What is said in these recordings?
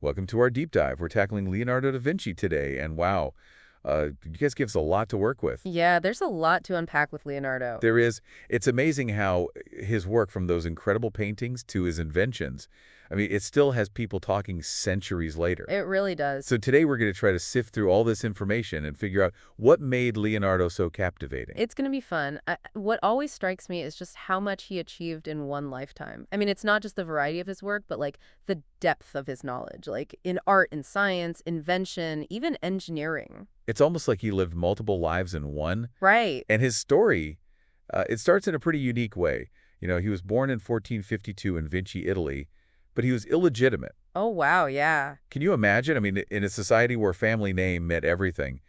Welcome to our deep dive. We're tackling Leonardo da Vinci today, and wow, you guys give us a lot to work with. Yeah, there's a lot to unpack with Leonardo. There is, it's amazing how his work, from those incredible paintings to his inventions, I mean, it still has people talking centuries later. It really does. So today we're going to try to sift through all this information and figure out what made Leonardo so captivating. It's going to be fun. What always strikes me is just how much he achieved in one lifetime. I mean, it's not just the variety of his work, but like the depth of his knowledge, like in art and science, invention, even engineering. It's almost like he lived multiple lives in one. Right. And his story, it starts in a pretty unique way. You know, he was born in 1452 in Vinci, Italy, but he was illegitimate. Oh, wow. Yeah. Can you imagine? I mean, in a society where family name meant everything,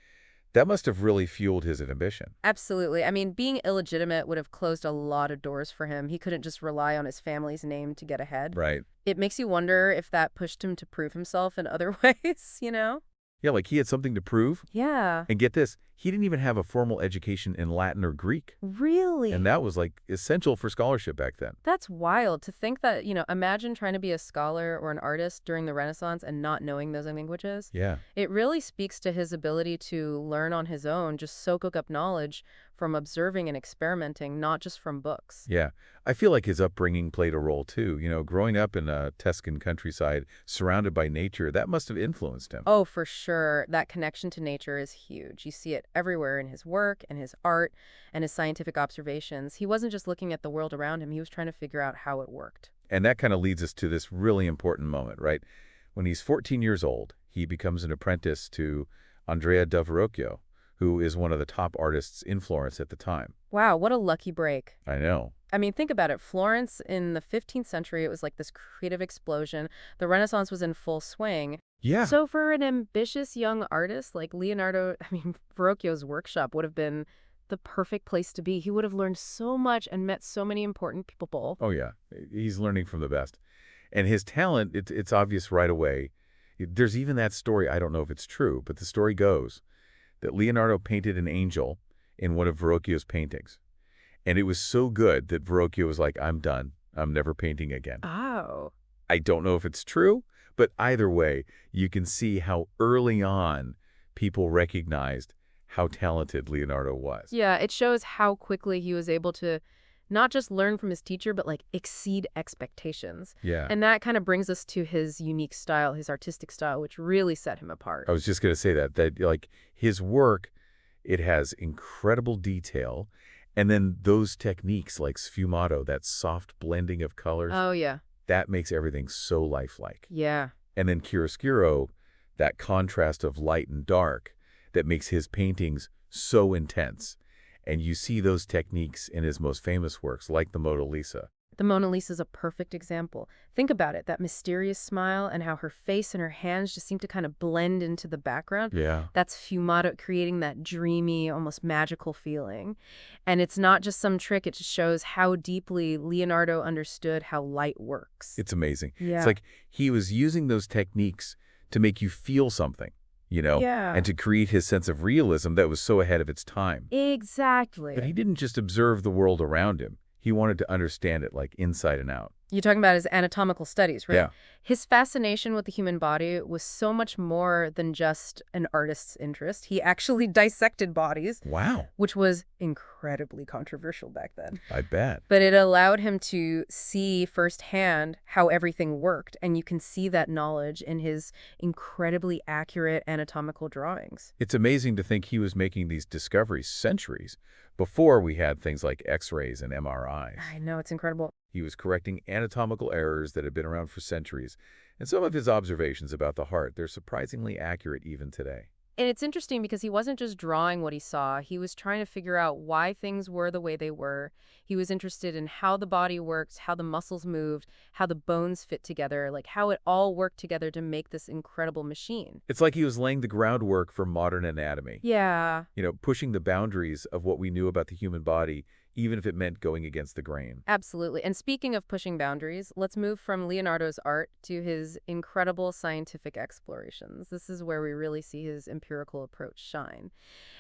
that must have really fueled his ambition. Absolutely. I mean, being illegitimate would have closed a lot of doors for him. He couldn't just rely on his family's name to get ahead. Right. It makes you wonder if that pushed him to prove himself in other ways, you know? Yeah, like he had something to prove. Yeah. And get this, he didn't even have a formal education in Latin or Greek. Really? And that was like essential for scholarship back then. That's wild to think that, imagine trying to be a scholar or an artist during the Renaissance and not knowing those languages. Yeah. It really speaks to his ability to learn on his own, just soak up knowledge from observing and experimenting, not just from books. Yeah. I feel like his upbringing played a role too. You know, growing up in a Tuscan countryside, surrounded by nature, that must have influenced him. Oh, for sure. That connection to nature is huge. You see it everywhere in his work and his art and his scientific observations. He wasn't just looking at the world around him, he was trying to figure out how it worked. And that kind of leads us to this really important moment, right? When he's 14 years old, he becomes an apprentice to Andrea del Verrocchio, who is one of the top artists in Florence at the time. Wow, what a lucky break. I know. I mean, think about it. Florence in the 15th century, it was like this creative explosion. The Renaissance was in full swing. Yeah. So for an ambitious young artist like Leonardo, I mean, Verrocchio's workshop would have been the perfect place to be. He would have learned so much and met so many important people. Oh, yeah. He's learning from the best. And his talent, it's obvious right away. There's even that story, I don't know if it's true, but the story goes that Leonardo painted an angel in one of Verrocchio's paintings. And it was so good that Verrocchio was like, I'm done. I'm never painting again. Oh. I don't know if it's true, but either way, you can see how early on people recognized how talented Leonardo was. Yeah, it shows how quickly he was able to not just learn from his teacher, but like exceed expectations. Yeah. And that kind of brings us to his unique style, his artistic style, which really set him apart. I was just going to say that like his work, it has incredible detail. And then those techniques like sfumato, that soft blending of colors, Oh, yeah. that makes everything so lifelike. Yeah. And then chiaroscuro, that contrast of light and dark that makes his paintings so intense. And you see those techniques in his most famous works, like the Mona Lisa. The Mona Lisa is a perfect example. Think about it, that mysterious smile and how her face and her hands just seem to kind of blend into the background. Yeah. That's sfumato creating that dreamy, almost magical feeling. And it's not just some trick, it just shows how deeply Leonardo understood how light works. It's amazing. Yeah. It's like he was using those techniques to make you feel something, Yeah. and to create his sense of realism that was so ahead of its time. Exactly. But he didn't just observe the world around him. He wanted to understand it like inside and out. You're talking about his anatomical studies, right? Yeah. His fascination with the human body was so much more than just an artist's interest. He actually dissected bodies, Wow. which was incredibly controversial back then. I bet. But it allowed him to see firsthand how everything worked, and you can see that knowledge in his incredibly accurate anatomical drawings. It's amazing to think he was making these discoveries centuries before we had things like X-rays and MRIs. I know, it's incredible. He was correcting anatomical errors that had been around for centuries, and some of his observations about the heart, they're surprisingly accurate even today. And it's interesting because he wasn't just drawing what he saw. He was trying to figure out why things were the way they were. He was interested in how the body works, how the muscles moved, how the bones fit together, like how it all worked together to make this incredible machine. It's like he was laying the groundwork for modern anatomy. Yeah. Pushing the boundaries of what we knew about the human body, even if it meant going against the grain. Absolutely. And speaking of pushing boundaries, let's move from Leonardo's art to his incredible scientific explorations. This is where we really see his empirical approach shine.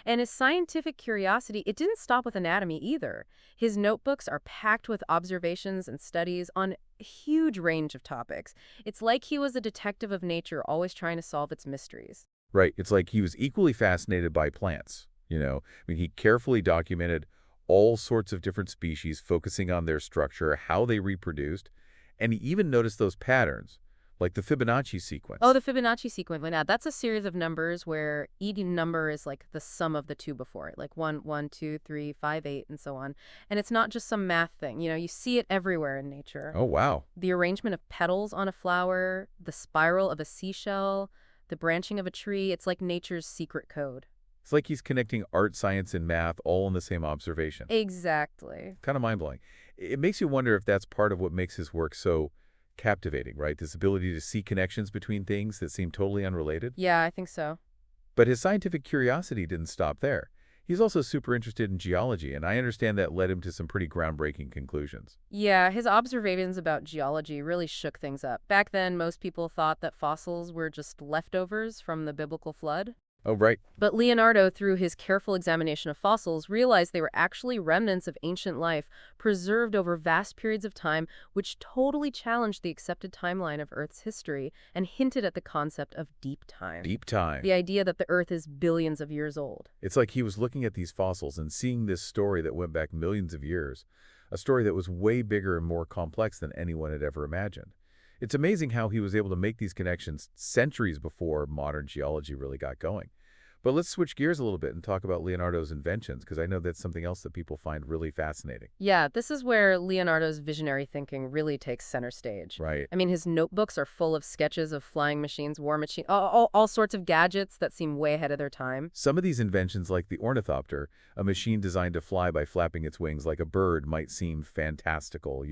And his scientific curiosity, it didn't stop with anatomy either. His notebooks are packed with observations and studies on huge range of topics. It's like he was a detective of nature, always trying to solve its mysteries. Right. It's like he was equally fascinated by plants. I mean, he carefully documented all sorts of different species, focusing on their structure, how they reproduced, and he even noticed those patterns, like the Fibonacci Oh, sequence. the Fibonacci sequence. Now, that's a series of numbers where each number is like the sum of the two before it, like 1, 1, 2, 3, 5, 8, and so on. And it's not just some math thing. You see it everywhere in nature. Oh, wow. The arrangement of petals on a flower, the spiral of a seashell, the branching of a tree, it's like nature's secret code. It's like he's connecting art, science, and math all in the same observation. Exactly. Kind of mind-blowing. It makes you wonder if that's part of what makes his work so captivating, right? This ability to see connections between things that seem totally unrelated. Yeah, I think so. But his scientific curiosity didn't stop there. He's also super interested in geology, and I understand that led him to some pretty groundbreaking conclusions. Yeah, his observations about geology really shook things up. Back then, most people thought that fossils were just leftovers from the biblical flood. Oh, right. But Leonardo, through his careful examination of fossils, realized they were actually remnants of ancient life preserved over vast periods of time, which totally challenged the accepted timeline of Earth's history and hinted at the concept of deep time. Deep time. The idea that the Earth is billions of years old. It's like he was looking at these fossils and seeing this story that went back millions of years, a story that was way bigger and more complex than anyone had ever imagined. It's amazing how he was able to make these connections centuries before modern geology really got going. But let's switch gears a little bit and talk about Leonardo's inventions, because I know that's something else that people find really fascinating. Yeah, this is where Leonardo's visionary thinking really takes center stage. Right. I mean, his notebooks are full of sketches of flying machines, war machines, all sorts of gadgets that seem way ahead of their time. Some of these inventions, like the ornithopter, a machine designed to fly by flapping its wings like a bird, might seem fantastical,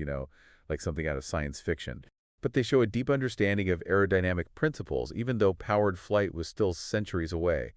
like something out of science fiction. But they show a deep understanding of aerodynamic principles, even though powered flight was still centuries away.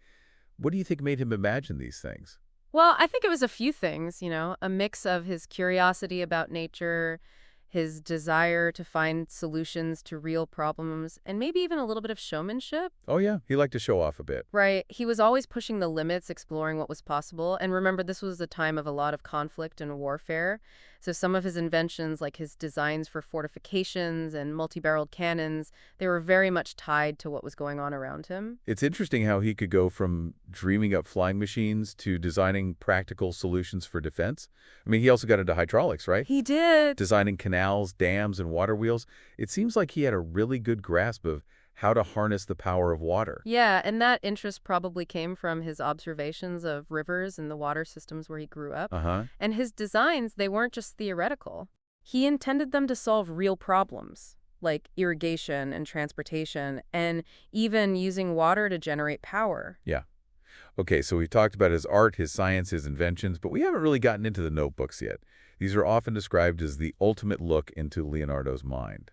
What do you think made him imagine these things? Well, I think it was a few things, a mix of his curiosity about nature, his desire to find solutions to real problems, and maybe even a little bit of showmanship. Oh yeah, he liked to show off a bit. Right. He was always pushing the limits, exploring what was possible. And remember, this was a time of a lot of conflict and warfare. So some of his inventions, like his designs for fortifications and multi-barreled cannons, they were very much tied to what was going on around him. It's interesting how he could go from dreaming up flying machines to designing practical solutions for defense. I mean, he also got into hydraulics, right? He did. Designing canals, dams, and water wheels. It seems like he had a really good grasp of how to harness the power of water. Yeah, and that interest probably came from his observations of rivers and the water systems where he grew up. Uh-huh. And his designs, they weren't just theoretical. He intended them to solve real problems, like irrigation and transportation, and even using water to generate power. Yeah. Okay, so we've talked about his art, his science, his inventions, but we haven't really gotten into the notebooks yet. These are often described as the ultimate look into Leonardo's mind.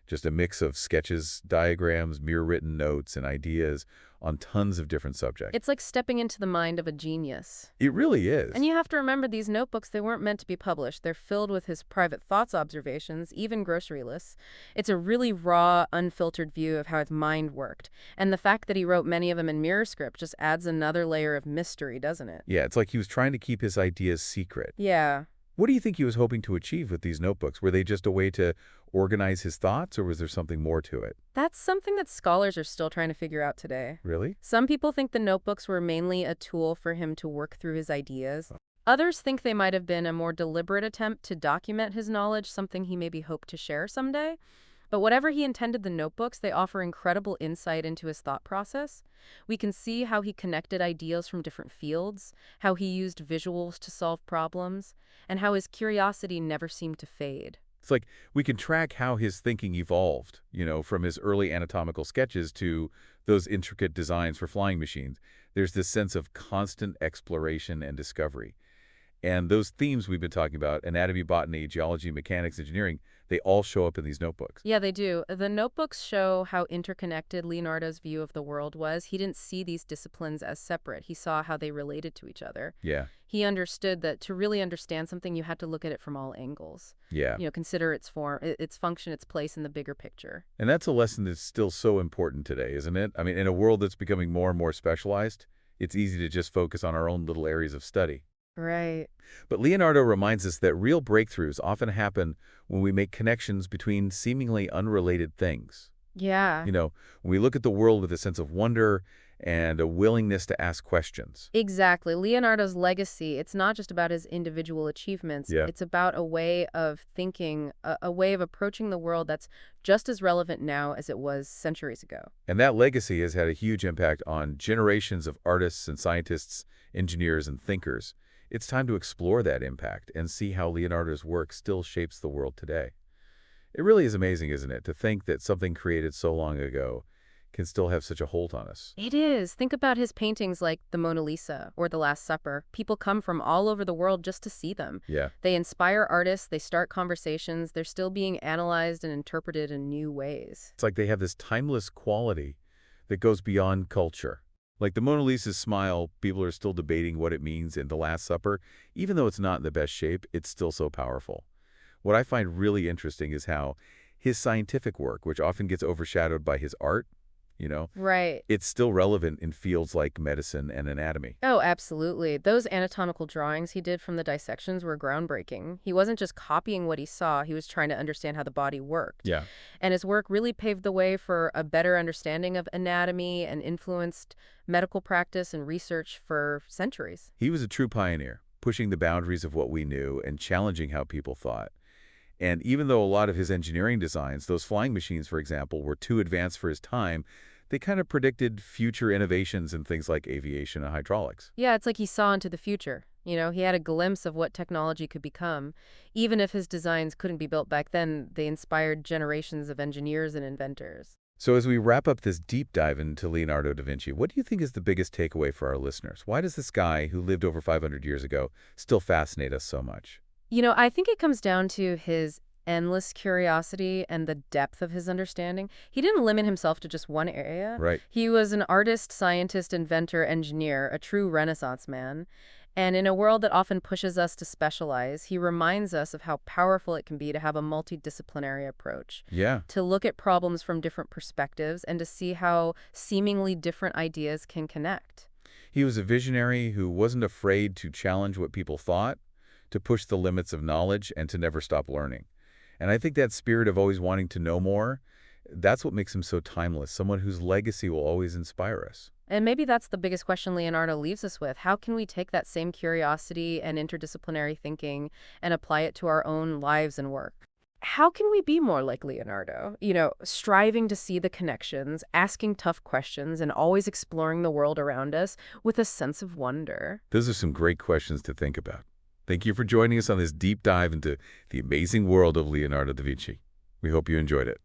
Just a mix of sketches, diagrams, mirror-written notes, and ideas on tons of different subjects. It's like stepping into the mind of a genius. It really is. And you have to remember these notebooks, they weren't meant to be published. They're filled with his private thoughts, observations, even grocery lists. It's a really raw, unfiltered view of how his mind worked. And the fact that he wrote many of them in mirror script just adds another layer of mystery, doesn't it? Yeah, it's like he was trying to keep his ideas secret. Yeah. What do you think he was hoping to achieve with these notebooks? Were they just a way to organize his thoughts, or was there something more to it? That's something that scholars are still trying to figure out today. Really? Some people think the notebooks were mainly a tool for him to work through his ideas. Others think they might have been a more deliberate attempt to document his knowledge, something he maybe hoped to share someday. But whatever he intended, the notebooks, they offer incredible insight into his thought process. We can see how he connected ideas from different fields, how he used visuals to solve problems, and how his curiosity never seemed to fade. It's like we can track how his thinking evolved, from his early anatomical sketches to those intricate designs for flying machines. There's this sense of constant exploration and discovery. And those themes we've been talking about, anatomy, botany, geology, mechanics, engineering, they all show up in these notebooks. Yeah, they do. The notebooks show how interconnected Leonardo's view of the world was. He didn't see these disciplines as separate. He saw how they related to each other. Yeah. He understood that to really understand something, you had to look at it from all angles. Yeah. Consider its form, its function, its place in the bigger picture. And that's a lesson that's still so important today, isn't it? I mean, in a world that's becoming more and more specialized, it's easy to just focus on our own little areas of study. Right. But Leonardo reminds us that real breakthroughs often happen when we make connections between seemingly unrelated things. Yeah. When we look at the world with a sense of wonder and a willingness to ask questions. Exactly. Leonardo's legacy, it's not just about his individual achievements. Yeah. It's about a way of thinking, a way of approaching the world that's just as relevant now as it was centuries ago. And that legacy has had a huge impact on generations of artists and scientists, engineers and thinkers. It's time to explore that impact and see how Leonardo's work still shapes the world today. It really is amazing, isn't it, to think that something created so long ago can still have such a hold on us. It is. Think about his paintings like the Mona Lisa or the Last Supper. People come from all over the world just to see them. Yeah. They inspire artists, they start conversations, they're still being analyzed and interpreted in new ways. It's like they have this timeless quality that goes beyond culture. Like the Mona Lisa's smile, people are still debating what it means in The Last Supper. Even though it's not in the best shape, it's still so powerful. What I find really interesting is how his scientific work, which often gets overshadowed by his art, you know, Right. it's still relevant in fields like medicine and anatomy. Oh, absolutely. Those anatomical drawings he did from the dissections were groundbreaking. He wasn't just copying what he saw, he was trying to understand how the body worked. Yeah. And his work really paved the way for a better understanding of anatomy and influenced medical practice and research for centuries. He was a true pioneer, pushing the boundaries of what we knew and challenging how people thought. And even though a lot of his engineering designs, those flying machines, for example, were too advanced for his time, they kind of predicted future innovations in things like aviation and hydraulics. Yeah, it's like he saw into the future. He had a glimpse of what technology could become. Even if his designs couldn't be built back then, they inspired generations of engineers and inventors. So as we wrap up this deep dive into Leonardo da Vinci, what do you think is the biggest takeaway for our listeners? Why does this guy who lived over 500 years ago still fascinate us so much? I think it comes down to his endless curiosity and the depth of his understanding. He didn't limit himself to just one area. Right. He was an artist, scientist, inventor, engineer, a true Renaissance man. And in a world that often pushes us to specialize, he reminds us of how powerful it can be to have a multidisciplinary approach, Yeah. to look at problems from different perspectives and to see how seemingly different ideas can connect. He was a visionary who wasn't afraid to challenge what people thought, to push the limits of knowledge, and to never stop learning. And I think that spirit of always wanting to know more, that's what makes him so timeless, someone whose legacy will always inspire us. And maybe that's the biggest question Leonardo leaves us with. How can we take that same curiosity and interdisciplinary thinking and apply it to our own lives and work? How can we be more like Leonardo? Striving to see the connections, asking tough questions, and always exploring the world around us with a sense of wonder. Those are some great questions to think about. Thank you for joining us on this deep dive into the amazing world of Leonardo da Vinci. We hope you enjoyed it.